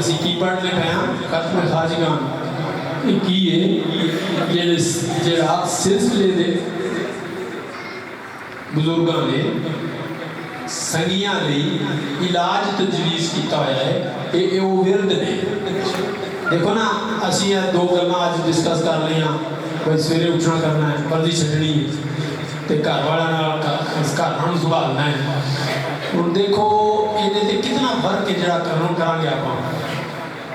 ਅਸੀਂ ਕੀ ਪੜ੍ਹਦੇ ਪਏ ਹਾਂ ਖਤਮ ਖਾਜਗਾਨ ਇਹ ਕੀ ਹੈ ਜਿਹੜਾ ਸਿਲਸਿਲੇ ਦੇ ਬਜ਼ੁਰਗਾਂ ਨੇ ਸੰਗੀਆਂ ਲਈ ਇਲਾਜ ਤਜਵੀਜ਼ ਕੀਤਾ ਹੋਇਆ ਹੈ ਇਹ ਉਹ ਵਿਰਦ ਨੇ ਦੇਖੋ ਨਾ ਅਸੀਂ ਇਹ ਦੋ ਗੱਲਾਂ ਅੱਜ ਡਿਸਕਸ ਕਰ ਲਈਆਂ ਕੋਈ ਸਵੇਰੇ ਉੱਠਣਾ ਕਰਨਾ ਹੈ ਵਰਦੀ ਛੱਡਣੀ ਤੇ ਘਰ ਵਾਲਿਆਂ ਨਾਲ ਘਰ ਨੂੰ ਸੰਭਾਲਣਾ ਹੈ ਹੁਣ ਦੇਖੋ ਇਹਦੇ ਤੇ ਕਿੰਨਾ ਫਰਕ ਹੈ ਜਿਹੜਾ ਕਰਨੋਂ ਕਰਾਂਗੇ ਆਪਾਂ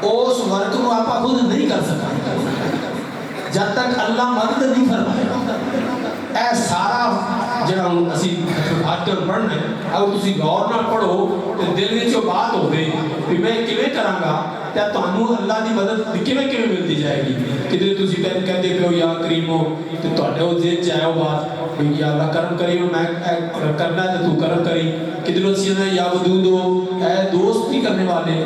ਉਸ ਵਰਕ ਨੂੰ ਆਪਾਂ ਖੁਦ ਨਹੀਂ ਕਰ ਸਕਾਂਗੇ ਜਦ ਤੱਕ ਅੱਲਾਹ ਮਦਦ ਨਹੀਂ ਫਰਮਾਏਗਾ ਇਹ ਸਾਰਾ ਜਿਹੜਾ ਹੁਣ ਅਸੀਂ ਆਟਰ ਪੜ੍ਹਨਾ ਹੈ ਅਗਰ ਤੁਸੀਂ ਗੌਰ ਨਾਲ ਪੜ੍ਹੋ ਤੇ ਦਿਲ ਵਿੱਚ ਉਹ ਬਾਤ ਹੋਵੇ ਕਿ ਮੈਂ ਕਿਵੇਂ ਕਰਾਂਗਾ ਤਾਂ ਤੁਹਾਨੂੰ ਅੱਲਾਹ ਦੀ ਮਦਦ ਕਿਵੇਂ ਮਿਲਦੀ ਜਾਏਗੀ ਕਿਤੇ ਤੁਸੀਂ ਕਹਿੰਦੇ ਪਿਓ ਯਾ ਕਰੀਮੋ ਤੇ ਤੁਹਾਡੇ ਉਹ ਦਿਲ ਚ ਆਇਆ ਉਹ ਬਾਤ ਵੀ ਯਾ ਅੱਲਾਹ ਕਰਮ ਕਰੀ ਮੈਂ ਕਰਨਾ ਤੇ ਤੂੰ ਕਰਮ ਕਰੀ ਕਿਤੇ ਅਸੀਂ ਨਾ ਯਾ ਵਦੂਦੋ ਐ ਦੋਸਤੀ ਕਰਨੇ ਵਾਲੇ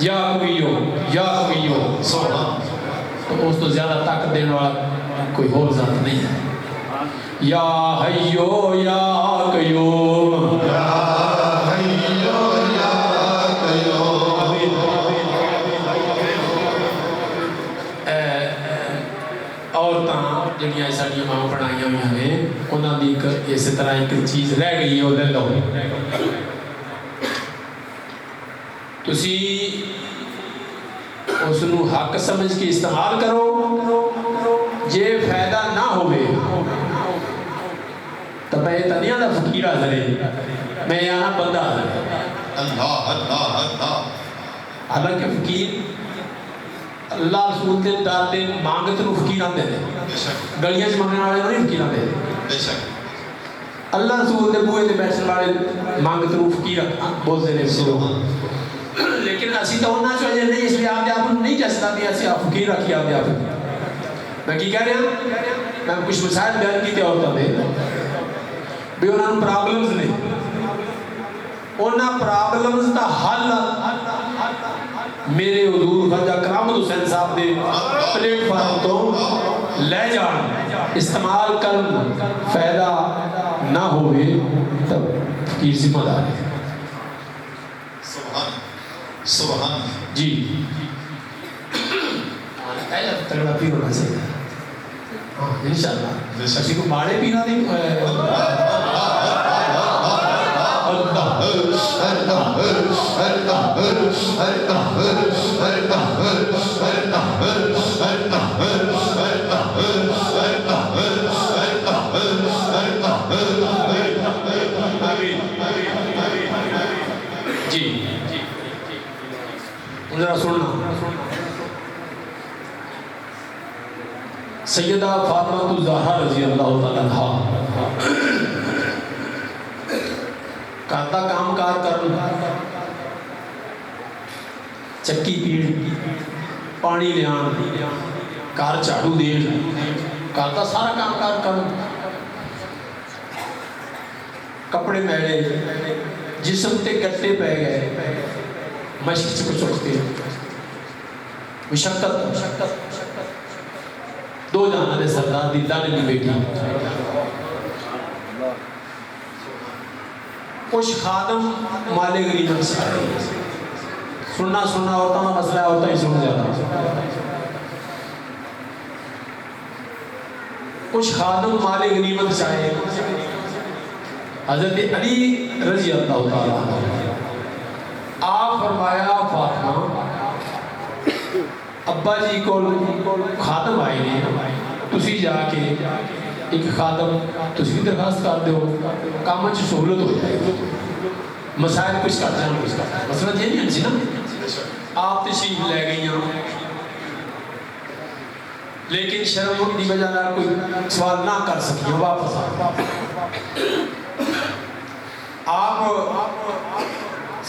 یا قویو یا قویو، تو اس تو زیادہ طاقت دینے والا کوئی اور ذات نہیں ہے. یا حیو یا قیوم، عورتاں جڑیاں ساڈیاں ماں پڑھائیاں ہوئی نے انہاں دی اسی طرح ایک چیز رہ گئی ہے، وہ لے لو. تسی اس نو حق سمجھ کے استعمال کرو، جے فائدہ نہ ہوئے تو میں تنیا دا فقیر حاضر ہے، میں یہاں بندہ حاضر ہے. اللہ اللہ اللہ. حالانکہ فقیر اللہ رسول کے دادے مانگت نو فقیر آتے ہیں، گلیاں سے مانگنے والے نہیں فقیر آتے ہیں. اللہ رسول کے بوئے دے بیٹھنے والے مانگت نو فقیر بولتے ہیں سلو. لیکن اسی تو ہونا چاہیے نہیں، اس لیے آپ نہیں کہہ سکتے اسی آپ فقیر رکھیے آپ. میں کی کہہ رہا ہوں، میں کچھ مسائل بیان کیتے عورتوں نے بھی انہوں نے پرابلمز نہیں، انہوں پرابلمز دا حل میرے حضور خواجہ کرامت حسین صاحب دے پلیٹ فارم تو لے جان استعمال کرن، فائدہ نہ ہوئے تب فقیر ذمہ دار ہے. سبحان سبحان جی پہلے تگڑا پیر ہونا چاہیے. ہاں انشاءاللہ کسی کو ماڑے پینا نہیں. جی ذرا سننا، سیدہ فاطمہ الزہرا رضی اللہ تعالیٰ عنہا کارتا کام کار کرنا، چکی پیڑ، پانی لیان، کار چاڑو دین، کارتا سارا کام کار کرنا، کپڑے میلے، جسم تے گٹے پہ گئے، مشق چکتے مشقت. دو جانا دے سردار دی لانے دی بیٹی، کچھ خادم مالے غریب سے سننا ہوتا نا مسئلہ ہوتا ہی سن جاتا. کچھ خادم مالے غنیمت چاہے. حضرت علی رضی اللہ تعالیٰ آپ فرمایا فاطمہ ابا جی کو خادم آئے نے، تسی جا کے ایک خادم تسی درخواست کر دیو، کام چ سہولت ہو جائے، مسائل کچھ کر جان کچھ کر. مسئلہ یہ نہیں سی نا، آپ تشریف لے گئی ہیں لیکن شرم کی وجہ سے کوئی سوال نہ کر سکی واپس آپ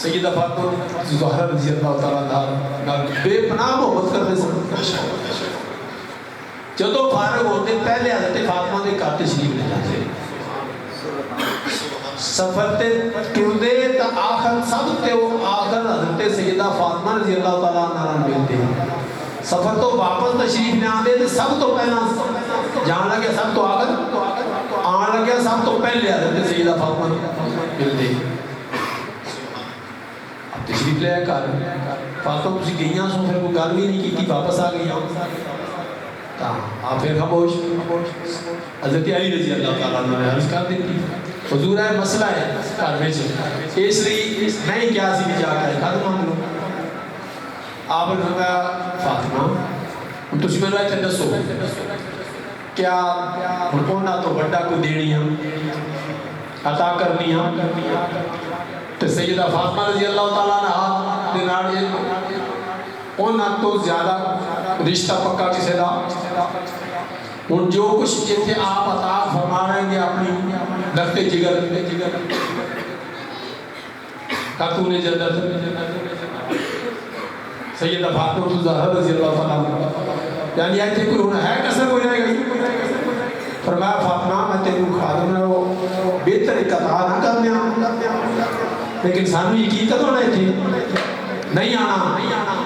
سیدہ فاطمہ زہرا رضی اللہ تعالیٰ عنہ بے پناہ محبت کرتے سن. جدو فارغ ہوتے پہلے حضرت فاطمہ دے گھر تشریف لے جاتے، سفر تے ٹردے تا آخر سب تے وہ آخر حضرت سیدہ فاطمہ رضی اللہ تعالیٰ عنہ ملتے. سفر تو واپس تشریف لے آتے تھے، سب تو پہلا جان لگیا، سب تو آخر آن لگیا، سب تو پہلے حضرت سیدہ فاطمہ ملتے. تشریف لے کر فاطمہ تسی گئیاں سو پھر کوئی گل بھی نہیں کی، واپس آ گئی آپ پھر خاموش. حضرت علی رضی اللہ تعالیٰ عنہ نے عرض کر دیتی حضور ہے مسئلہ ہے گھر میں، اس لیے نہیں کیا سی بھی جا کر خادم مانگ لو. آپ نے فرمایا فاطمہ تسی میرے اتنے دسو کیا انہاں تو بڑا کو دینی عطا کرنی تو سیدہ فاطمہ رضی اللہ تعالیٰ عنہ دے نال انہاں تو زیادہ رشتہ پکا کسے دا. ان جو کچھ جتنے آپ عطا فرما رہے ہیں اپنی درد جگر خاتون جنت سیدہ فاطمہ الزہرا رضی اللہ تعالیٰ عنہ، یعنی ایسے کوئی ہونا ہے کسر ہو جائے گا. فرمایا فاطمہ میں تیرے خادم نے بہتر عطا نہ کرنے لیکن سانو یقین کدوں نہ تھی نہیں آنا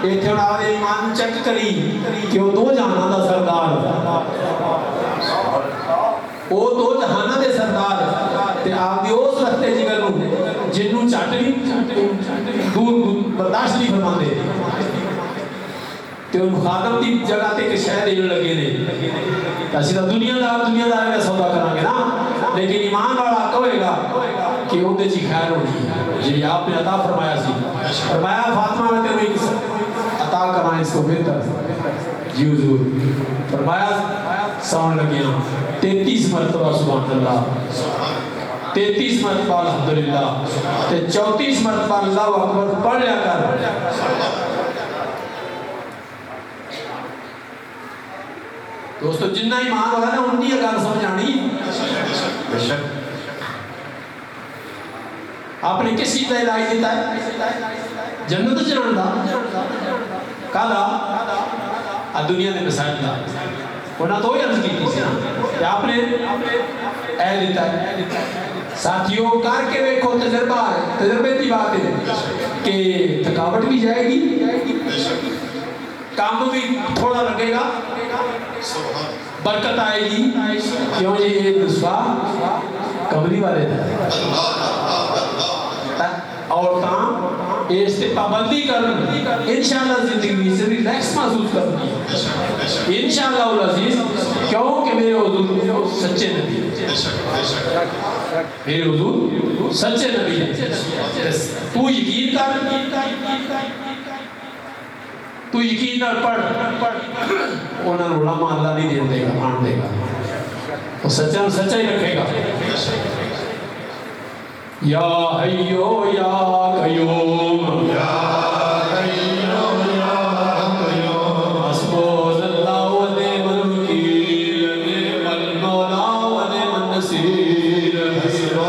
ایتھے ہن آدھے ایمان چیک کری کہ وہ دو جہاناں دا سردار وہ دو جہاناں دے سردار تے آپ دی اس رستے جگر نو جنوں چٹ نہیں دور برداشت نہیں فرماندے تے ان خادم دی جگہ تے کہ شاید دین لگے نے اسی تو دنیا دار کا سودا کریں گے نا لیکن ایمان والا کہے گا کہ وہ تے جی خیر ہوگی جی آپ نے عطا فرمایا سی فرمایا فاطمہ میں تمہیں ایک عطا کرنا اس کو بہتر جی حضور فرمایا سون لگے ہاں 33 مرتبہ سبحان اللہ 33 مرتبہ الحمدللہ تے 34 مرتبہ اللہ اکبر پڑھ لیا کر دوستو جنہ ایمان ہوگا نا ان کی اگر سمجھ آنی آپ نے کس چیز کا علاج دیتا ہے جنت جنان دا کالا دنیا نے مسائل دا انہاں تو ہی عرض کی تھی کہ آپ نے اے دیتا ہے ساتھیوں کر کے ویکھو تجربہ ہے تجربے کی بات ہے کہ تھکاوٹ بھی جائے گی کام بھی تھوڑا لگے گا برکت آئے گی کیوں جی یہ نسخہ کمری والے تھا اور تاں اس سے پابندی کرنی انشاءاللہ زندگی سے ریلیکس محسوس کرنی انشاءاللہ العزیز کیوں کہ میرے حضور سچے نبی میرے حضور سچے نبی تو یقین کر تو یقین نہ پڑھ انہوں نے علماء اللہ نہیں دے گا مان دے گا وہ سچا ہی رکھے گا یا حیو یا قیوم یا حیو یا قیوم حسبنا اللہ و نعم الوکیل نعم المولا و نعم النصیر حسبنا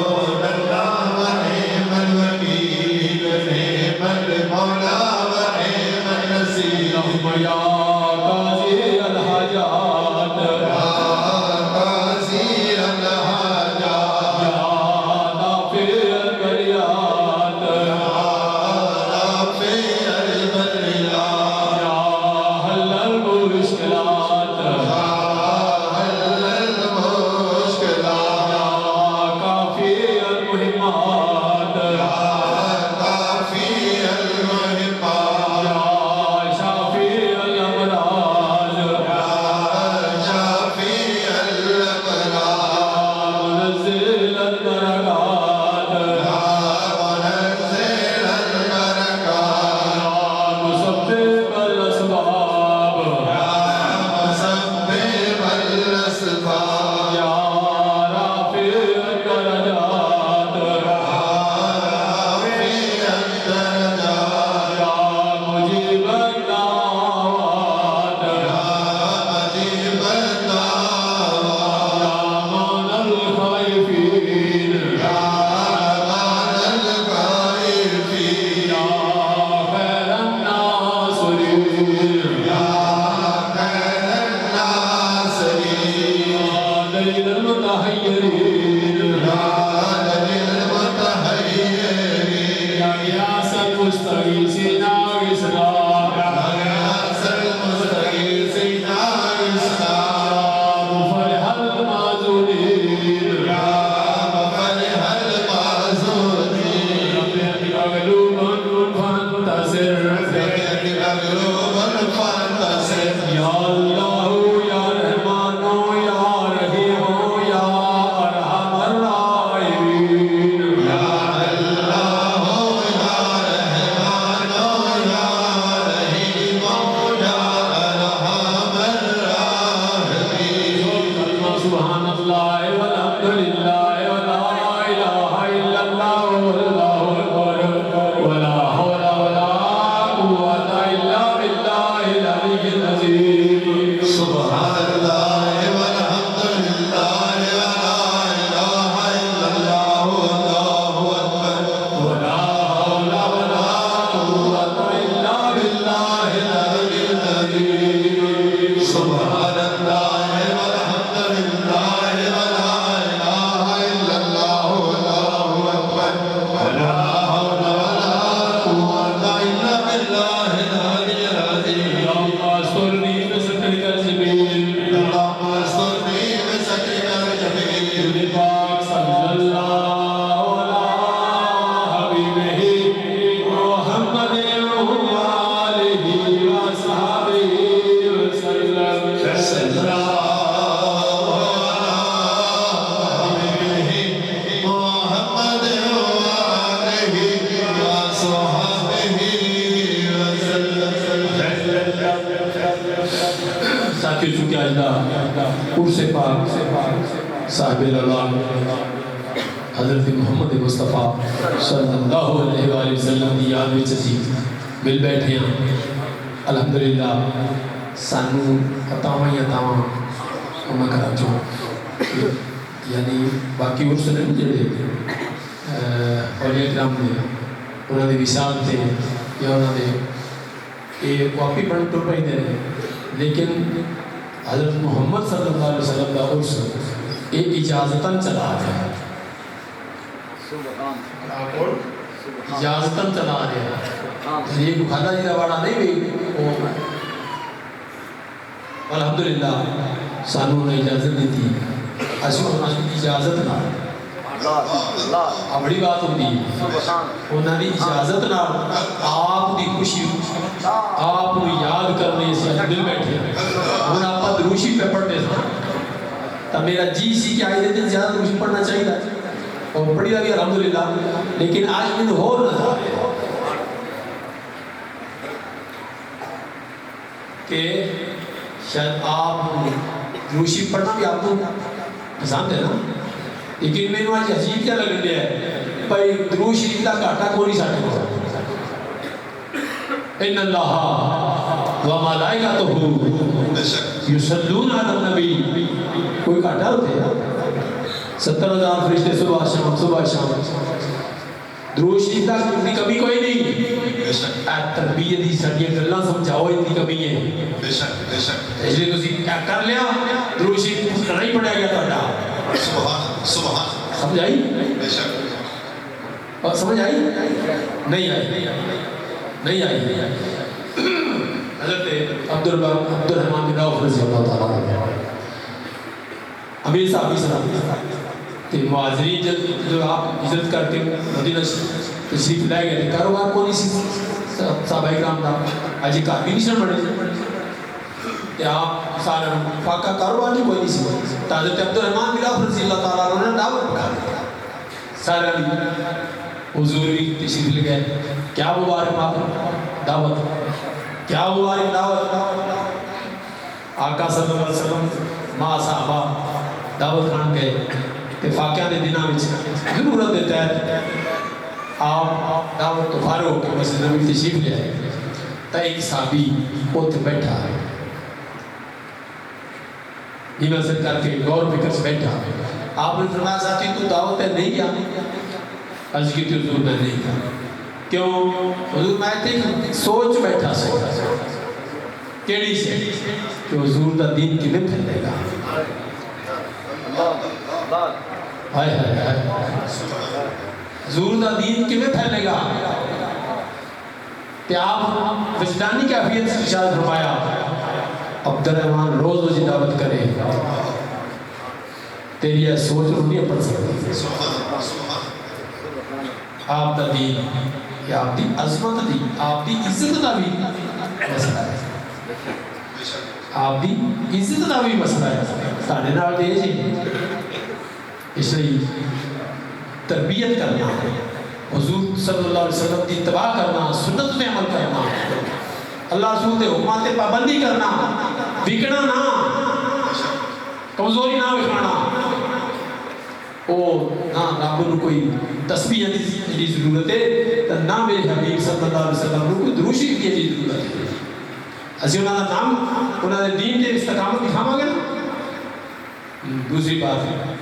اللہ و نعم الوکیل نعم المولا و نعم النصیر اللہم یا قاضی الحاجات یا قاضی الحاجات ساتھیو چونکہ آج دا عرص پاک صاحب العلام حضرت محمد مصطفیٰ صلی اللہ علیہ وآلہ وسلم دی یاد وچ اسی مل بیٹھے ہیں الحمدللہ سانو عطاواں انہاں کرا چوں یعنی باقی عرص نے جڑے اولیاء کرام نے انہاں دی وصال تے یا انہاں دے یہ واقعی بن ٹر پہ دے رہے لیکن حضرت محمد صلی اللہ علیہ وسلم کا عرص ایک اجازتاً چلا رہا ہے اجازتاً چلا رہا ہے یہ کوئی کھانا جی روانہ نہیں بھی الحمدللہ سانو نے اجازت دی تھی اجازت نہ بڑی بات ہوتی ہے انہوں نے اجازت نہ آپ دی خوشی آپ کو یاد کرنے سے دل بیٹھے انہوں آپ دروشی پہ پڑھتے تھا تو میرا جی سی کہ آئی دن زیادہ دروشی پڑھنا چاہیے تھا اور پڑھی لگی الحمدللہ لیکن آج میں ہو نہ کہ شاید آپ دروشی پڑھنا بھی آپ کو پسند ہے نا لیکن میں نے آج عجیب کیا لگ رہا ہے بھائی درود شریف کا گھاٹا کو نہیں ساٹھے کو ان اللہ و ملائکتہ یصلون علی النبی کوئی گھاٹا ہوتے ہیں 70,000 فرشتے صبح شام درود شریف کا اتنی کمی کوئی نہیں تربیت دی سڑیاں گلاں سمجھاؤ اتنی کمی ہے اس لیے تسی کیا کر لیا درود شریف کرنا ہی پڑے گا تہاڈا سبحان سمجھ آئی سمجھ آئی نہیں آئی حضرت عبدالرحمن بن عوف رضی اللہ تعالیٰ عنہ امیر صاحبی صاحب کہ معاذرین جو آپ عزت کر کے مدینہ تشریف لائے گئے تھے کاروبار کو نہیں سی صحابہ اکرام تھا آج کار بھی نہیں سن پڑے کہ آپ سارا فاقہ کاروبار نہیں کوئی نہیں سی تو حضرت عبدالرحمن بن عوف رضی اللہ تعالیٰ عنہ نے دعوت پڑھا سارا بھی حضور بھی تشریف لے گئے کیا مبارک آپ دعوت کیا مبارک دعوت آقا صلی اللہ علیہ وسلم ماں صحابہ دعوت کھان گئے کہ فاقیہ نے دنہ میں ضرورت دیتا ہے آپ دعوت تو فارغ ہو کے مسجد نبی تشریف لے آئے تا ایک صحابی اوتھے بیٹھا ہے نمازت کر کے غور فکر سے بیٹھا آپ نے فرمایا ساتھی تو دعوت ہے نہیں کیا عرض کی تھی حضور میں نہیں کیا کیوں حضور میں تھے سوچ بیٹھا کیڑی سے کہ حضور دا دین کی میں پھیلے گا ہائے ہائے ہائے حضور دا دین کی میں پھیلے گا کہ آپ وجدانی کیفیت سے ارشاد فرمایا عبدالرحمن روز روز دعوت کرے تیری یہ سوچ نہیں پڑ سکتی آپ دا دین یا آپ دی عظمت دی آپ دی عزت دا بھی مسئلہ ہے آپ دی عزت دا بھی مسئلہ ہے ساڑھے نال دے جی اس لیے تربیت کرنا حضور صلی اللہ علیہ وسلم دی اتباع کرنا سنت میں عمل کرنا اللہ رسول دے حکمات پابندی کرنا بگڑنا نہ کمزوری نہ بکھانا او نہ کو کوئی تسبیح کی ضرورت ہے تو نہ میرے حبیب صلی اللہ علیہ وسلم کو کوئی دروشی کی ضرورت ہے اسی انہوں نے نام انہوں نے دین کے استقامت دکھاوا گے نا دوسری بات ہے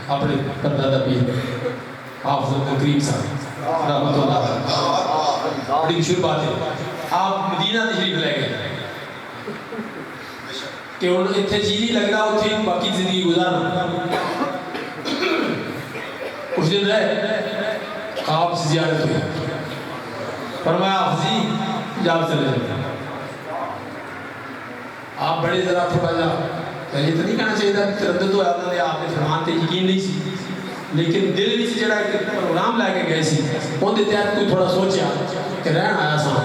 اپنے پردادا پیر حافظ کریم صاحب رحمت اللہ بڑی مشہور بات ہے آپ مدینہ تشریف لے گئے کہ انہوں اتنے جی نہیں لگ رہا اتنے باقی زندگی گزارنا کچھ دن رہے خواب سے زیارت ہوئی فرمایا حافظی جاب چلے جاتے آپ بڑے ذرا تھوڑا جا یہ تو نہیں کہنا چاہیے تھا کہ تردد ہوا تھا آپ نے فرمان تے یقین نہیں سی لیکن دل وچ جڑا ایک پروگرام لے کے گئے سی اون دے تحت کوئی تھوڑا سوچیا کہ رہن آیا سا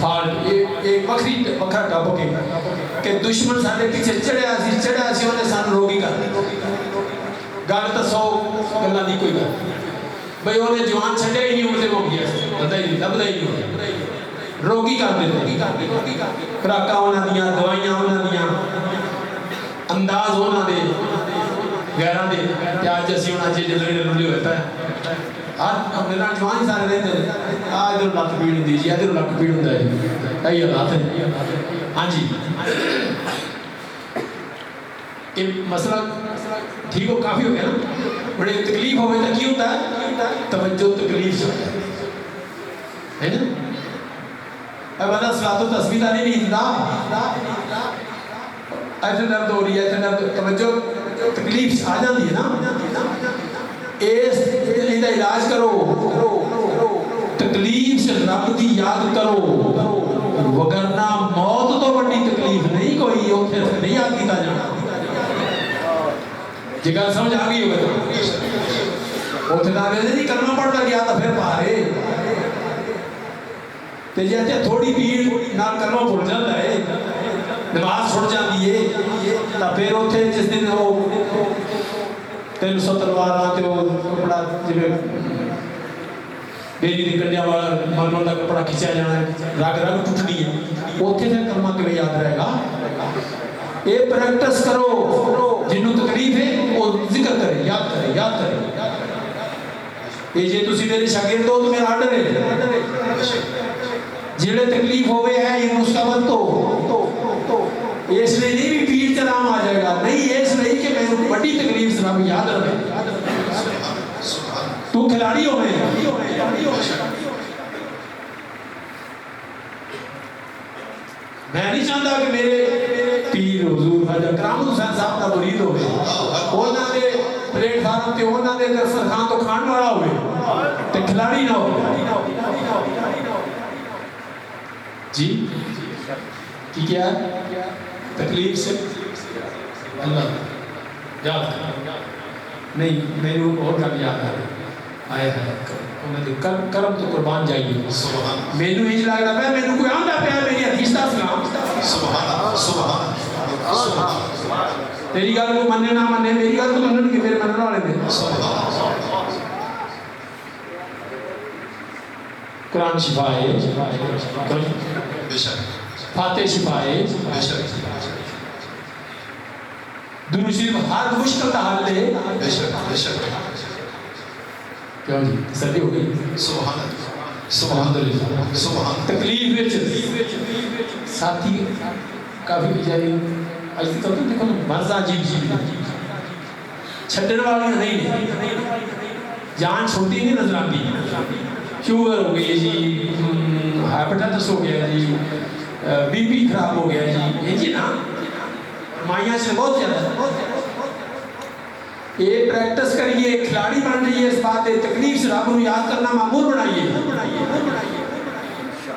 فالٹ ایک وکھرا ٹاپک ہے کہ دشمن سارے پیچھے چڑھیا سی انہیں سان روگی کر گل تو 100 گلاں دی کوئی گل بھئی انہیں جوان چھڈیا ہی نہیں اڑتے مک گیا پتہ ہی نہیں لبدا ہی نہیں روگی کر دیتے کراکاں انہاں دیاں دوائیاں انہاں دیاں انداز انہاں دے غیراں دے کہ اج اسی انہاں چیز لڑے لڑے ہوئے پے ہر میرا جوان ہی سارے رہتے ہیں آج ادھر لک پیڑ ہوندی جی ادھر لک پیڑ ہوندا ہے یہ حالات ہے ہاں جی یہ مسئلہ ٹھیک ہو کافی ہو گیا نا بڑے تکلیف ہوئے تو کی ہوتا ہے توجہ تکلیف سے ہے نا اب بندہ صلاۃ و تسبیح دا نہیں انتظام ایسے درد ہو رہی ہے ایسے درد توجہ تکلیف سے آ جاتی ہے نا اس دا علاج کرو تکلیف سے رب دی یاد کرو وگرنہ موت تو بڑی تکلیف نہیں کوئی اوتھے نہیں یاد کیتا جانا جی گل سمجھ آ گئی ہوگا تو اوتھے دا ویسے نہیں کلمہ پڑھتا گیا تو پھر پارے تے جی اتنے تھوڑی بھیڑ نال کلمہ پڑھ جاتا ہے نماز چھوڑ جاتی ہے تو پھر اوتھے جس دن وہ 300 تلواراں تے وہ کپڑا جویں بیری دی کنڈیا والا مرمر دا کپڑا کھچیا جانا ہے رگ رگ ٹوٹنی ہے اوتھے پھر کلمہ کیویں یاد رہے گا یہ پریکٹس کرو جنوں تکلیف ہے وہ ذکر کرے یاد کرے یہ جے تسی میرے شاگرد ہو تو میرا آرڈر ہے جڑے تکلیف ہوئے ہیں یہ مستقبل تو اس لیے نہیں بھی پیر چرام آ جائے گا نہیں اس لیے کہ میں بڑی تکلیف سے رب یاد رہے تو کھلاڑی ہو میں نہیں چاہتا کہ میرے پیر حضور خواجہ کرام حسین صاحب کا مرید ہوئے انہاں دے پلیٹ فارم تے انہاں دے دستر خان تو کھان والا ہوئے تے کھلاڑی نہ ہو جی کی کیا ہے تکلیف سے اللہ یاد نہیں میں نے اور گل یاد آیا ہے کرم تو قربان جائیے میں نے یہ لگ رہا ہے میں نے کوئی آندا پیا میری حدیث دا سلام سبحان تیری گل کو مننے نہ مننے میری گل تو منن گے میرے منن والے نے قرآن شفا ہے بے شک فاتح شفا ہے بے شک درود شریف ہر مشکل کا حل ہے بے شک کیوں جی تسلی ہو گئی سبحان اللہ سبحان تکلیف وچ ساتھی کافی جاری اج تک تو دیکھو مرزا عجیب چھڈن والی نہیں جان چھوٹی نہیں نظر آتی شوگر ہو گئی جی ہیپیٹائٹس ہو گیا جی بی پی خراب ہو گیا جی یہ جی نا مائیاں سے بہت زیادہ یہ پریکٹس کریے کھلاڑی بن رہی ہے اس بات تکلیف سے رب کو یاد کرنا معمول بنائیے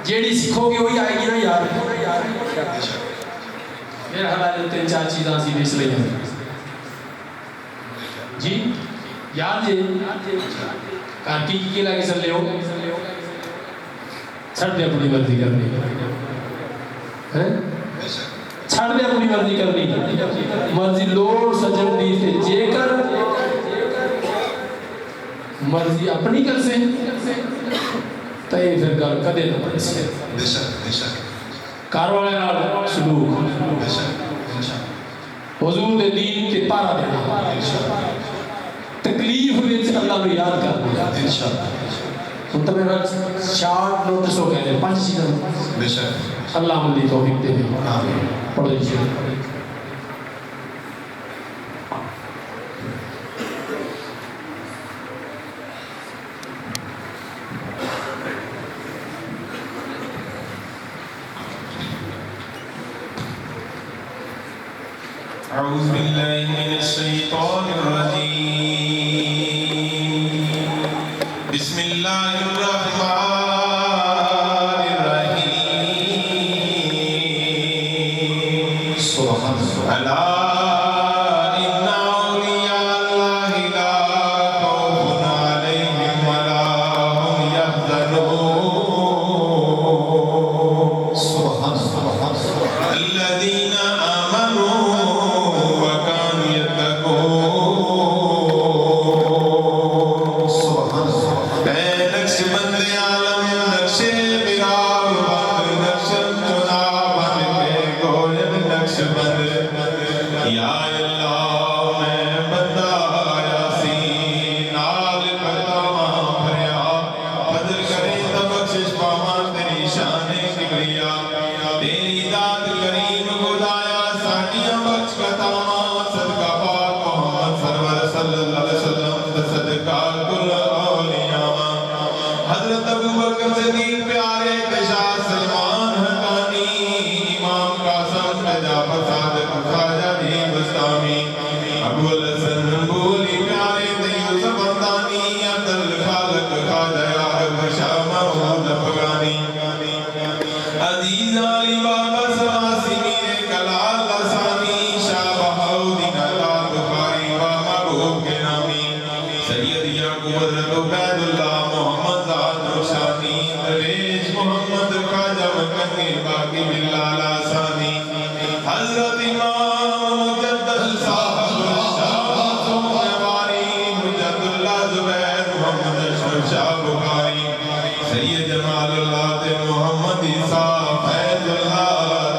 جیڑی سکھو گے وہی آئے گی نا یار میرا حالات 3-4 چیزاں سی بیس لئی ہیں جی یاد جی کانٹی کی لگے سر لے ہو چھڑ دے اپنی مرضی کرنی چھڑ دے اپنی مرضی کرنی مرضی لوڑ سجن دی تے جے کر مرضی اپنی کر سے تے پھر گل کدے نہ بن سکے بے شک کار والے نال سلوک بے شک حضور دے دین تے پارا دینا تکلیف وچ اللہ کو یاد کرنا انشاءاللہ تو میرا شارٹ نوٹس ہو گئے 5 چیزیں بے شک اللہ علی توفیق دے آمین پڑھ لیجیے اعوذ باللہ من الشیطان الرجیم بسم اللہ الرحمن شان کبریا تیری ذات کریم خدایا ساڈیاں بخش کتاواں صدقہ پاک محمد سرور صلی اللہ علیہ وسلم صدقہ کل اولیاء حضرت ابوبکر صدیق پیارے شاہ سلمان حقانی امام قاسم جعفر صادق خواجہ حبیب بستامی ابو الحسن بولی پیارے طیب سبندانی عبد الخالق خواجہ عارف شاہ محمود افغانی عزیز علی بابا سواسی میر کلال لسانی شاہ بہاؤدین اللہ بخاری و محبوب کے نامی سید یعقوب حضرت عبید اللہ محمد ذات شانی درویش محمد خواجہ مکنی باقی بلال آسانی حضرت امام مجدد صاحب الشاہ سومواری مجد اللہ زبیر محمد اشرف شاہ بخاری سید جمال اللہ تے محمد عیسیٰ فیض اللہ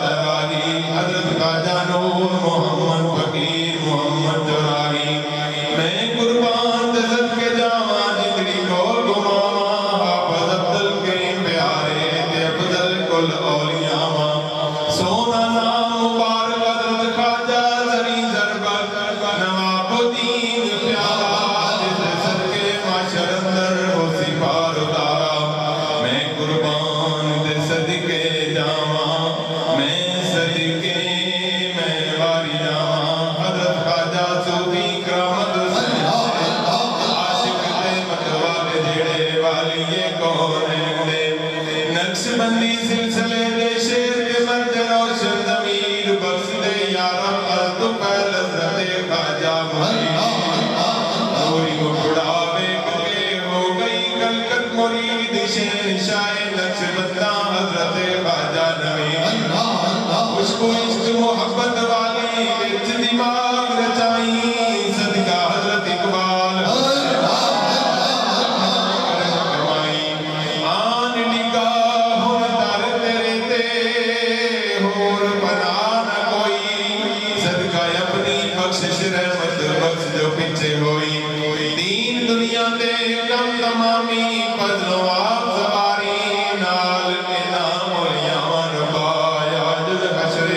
تراہی حضرت خواجہ نور محمد فقیر محمد جراحی میں قربان تے صدقے جاواں جتنی کو گماواں حافظ عبد الکریم پیارے تے افضل کل اولیاء سونا نام مبارک حضرت خواجہ زری ضربت نواب الدین پیارا جس صدقے معاشر اندر ہو سپار اتارا میں قربان دے صدقے جاواں میں صدقے میں واری جاواں حضرت خواجہ صوفی کرامت حسین عاشق دے متوالے جڑے والی یہ کون دے نقش بندی سلسلے دے شیر کے مرد روشن ضمیر بخش دے یارم ارد پہل حضرت خواجہ مرید موری کو بڑھاوے کے ہو گئی کلکت مرید شیر شاہ نقش بندہ حضرت خواجہ نوید اس کو عشق محبت والی بچ دماغ رچائی صدقہ حضرت اقبال آن نگاہ در تیرے تے ہور پناہ نہ کوئی صدقہ اپنی بخشش رحمت بخش جو پیچھے ہوئی دین دنیا تے کم تمامی فضل آپ سواری نال انعام اولیاء نبایا جز حشر